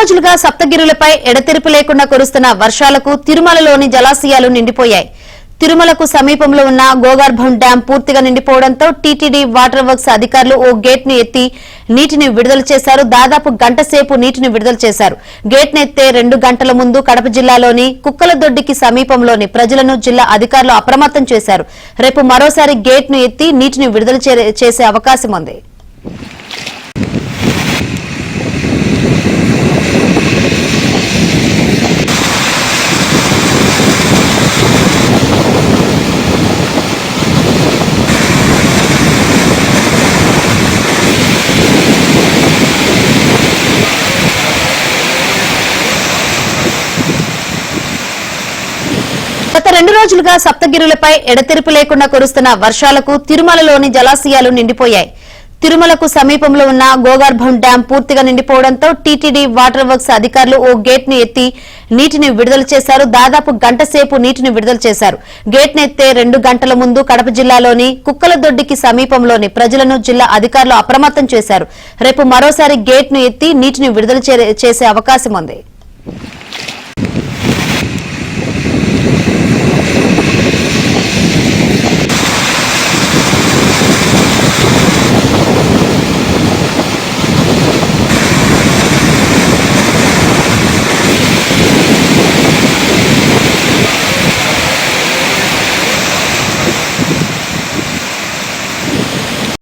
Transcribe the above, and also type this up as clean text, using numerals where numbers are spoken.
రోజులుగా సప్తగిరులపై ఎడతెరిపి లేకుండా కురుస్తున్న వర్షాలకు తిరుమలలోని జలాశయాలు నిండిపోయాయి. తిరుమలకు సమీపంలో ఉన్న గోగర్భం డ్యాం పూర్తిగా నిండిపోవడంతో టీటీడీ వాటర్ వర్క్స్ అధికారులు ఓ గేట్ ను ఎత్తి నీటిని విడుదల చేశారు. దాదాపు గంట సేపు నీటిని విడుదల చేశారు. గేట్ ను ఎత్తే 2 గంటల ముందు కడప జిల్లాలోని కుక్కలదొడ్డికి సమీపంలోని ప్రజలను జిల్లా అధికారులు అప్రమత్తం చేశారు. రేపు మరోసారి గేట్ ను ఎత్తి నీటిని విడుదల చేసే అవకాశం ఉంది. గత 2 రోజులుగా సప్తగిరులపై ఎడతెరిపి లేకుండా కురుస్తున్న వర్షాలకు తిరుమలలోని జలాశయాలు నిండిపోయాయి. తిరుమలకు సమీపంలో ఉన్న గోగర్భం డ్యాం పూర్తిగా నిండిపోవడంతో టీటీడీ వాటర్ వర్క్స్ అధికారులు ఓ గేట్ ను ఎత్తి నీటిని విడుదల చేశారు. దాదాపు గంట సేపు నీటిని విడుదల చేశారు. గేట్ ను ఎత్తే 2 గంటల ముందు కడప జిల్లాలోని కుక్కలదొడ్డికి సమీపంలోని ప్రజలను జిల్లా అధికారులు అప్రమత్తం చేశారు. రేపు మరోసారి గేట్ ను ఎత్తి నీటిని విడుదల చేసే అవకాశం ఉంది.